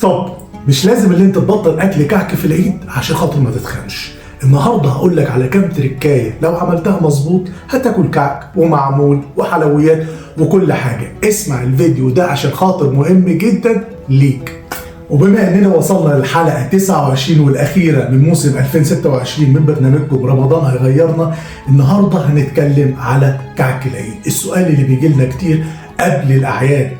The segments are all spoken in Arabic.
ستوب. مش لازم اللي انت تبطل اكل كعك في العيد عشان خاطر ما تتخنش. النهارده هقول لك على كام تركايه لو عملتها مظبوط هتاكل كعك ومعمول وحلويات وكل حاجه. اسمع الفيديو ده عشان خاطر مهم جدا ليك. وبما اننا وصلنا للحلقه 29 والاخيره من موسم 2026 من برنامجكم رمضان هيغيرنا، النهارده هنتكلم على كعك العيد. السؤال اللي بيجي لنا كتير قبل الاعياد.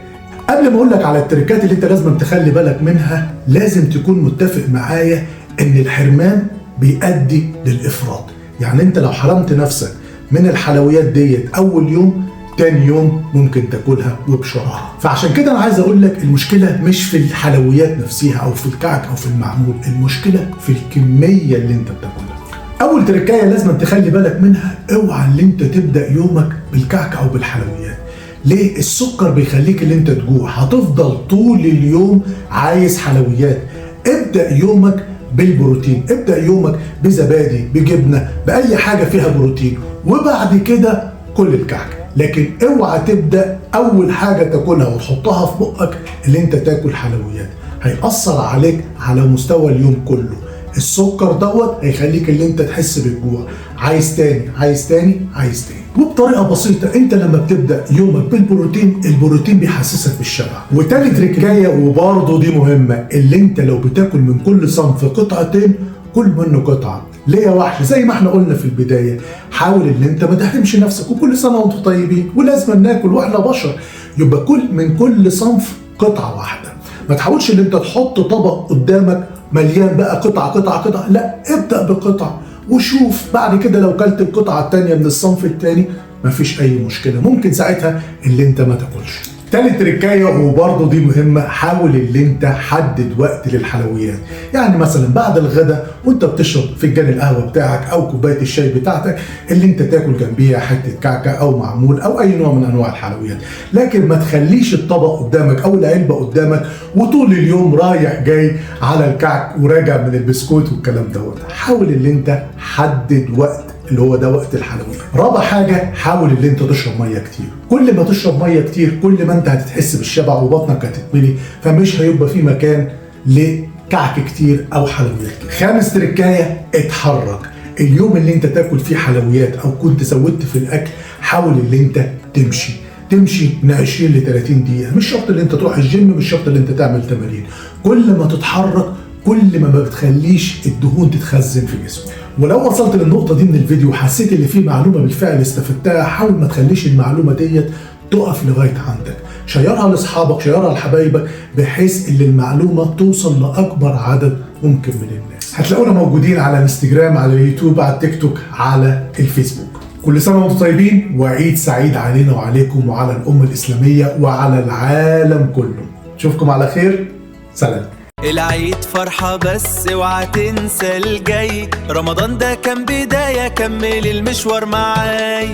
قبل ما اقول لك على التركات اللي انت لازم تخلي بالك منها، لازم تكون متفق معايا ان الحرمان بيؤدي للافراط. يعني انت لو حرمت نفسك من الحلويات ديت اول يوم، تاني يوم ممكن تاكلها وبشراهه. فعشان كده انا عايز اقول لك المشكله مش في الحلويات نفسها او في الكعك او في المعمول، المشكله في الكميه اللي انت بتاكلها. اول تركايه لازم تخلي بالك منها، اوعى اللي انت تبدا يومك بالكعك او بالحلويات. ليه؟ السكر بيخليك اللي انت تجوع، هتفضل طول اليوم عايز حلويات. ابدا يومك بالبروتين، ابدا يومك بزبادي، بجبنه، باي حاجه فيها بروتين، وبعد كده كل الكعك. لكن اوعى تبدا اول حاجه تاكلها وتحطها في بقك اللي انت تاكل حلويات. هيأثر عليك على مستوى اليوم كله. السكر دوت هيخليك اللي انت تحس بالجوع، عايز تاني عايز تاني عايز تاني. وبطريقه بسيطه، انت لما بتبدا يومك بالبروتين، البروتين بيحسسك بالشبع. وتاني تركايه وبرضه دي مهمه، اللي انت لو بتاكل من كل صنف قطعتين كل منه قطعه. ليه يا وحش؟ زي ما احنا قلنا في البدايه، حاول ان انت ما تحرمش نفسك، وكل سنه وانتم طيبين، ولازم ناكل واحنا بشر. يبقى كل من كل صنف قطعه واحده. ما تحاولش ان انت تحط طبق قدامك مليان بقى قطعه قطعه قطعه، لا، ابدا بقطعه وشوف بعد كده لو كلت القطعه الثانيه من الصنف الثاني مفيش اي مشكله، ممكن ساعتها اللي انت ما تاكلش. تالت تركايه وبرضه دي مهمه، حاول اللي انت حدد وقت للحلويات. يعني مثلا بعد الغداء وانت بتشرب فنجان القهوه بتاعك او كوبايه الشاي بتاعتك، اللي انت تاكل جنبيها حته كعكه او معمول او اي نوع من انواع الحلويات. لكن ما تخليش الطبق قدامك او العلبه قدامك وطول اليوم رايح جاي على الكعك وراجع من البسكوت والكلام دوت. حاول اللي انت حدد وقت اللي هو ده وقت الحلويات. رابع حاجه، حاول اللي انت تشرب ميه كتير. كل ما تشرب ميه كتير كل ما انت هتحس بالشبع وبطنك هتتملي، فمش هيبقى في مكان لكعك كتير او حلويات كتير. خامس تركايه، اتحرك. اليوم اللي انت تاكل فيه حلويات او كنت زودت في الاكل، حاول اللي انت تمشي من 20 ل 30 دقيقه. مش شرط اللي انت تروح الجيم، مش شرط اللي انت تعمل تمارين. كل ما تتحرك كل ما بتخليش الدهون تتخزن في جسمك. ولو وصلت للنقطة دي من الفيديو وحسيت ان في معلومة بالفعل استفدتها، حاول ما تخليش المعلومة ديت تقف لغاية عندك. شيرها لاصحابك، شيرها لحبايبك، بحيث ان المعلومة توصل لاكبر عدد ممكن من الناس. هتلاقونا موجودين على انستجرام، على اليوتيوب، على التيك توك، على الفيسبوك. كل سنة وانتم طيبين، وعيد سعيد علينا وعليكم وعلى الأمة الإسلامية وعلى العالم كله. نشوفكم على خير، سلام. العيد فرحة بس اوعى تنسى الجاي، رمضان ده كان بداية، كمل المشوار معاي.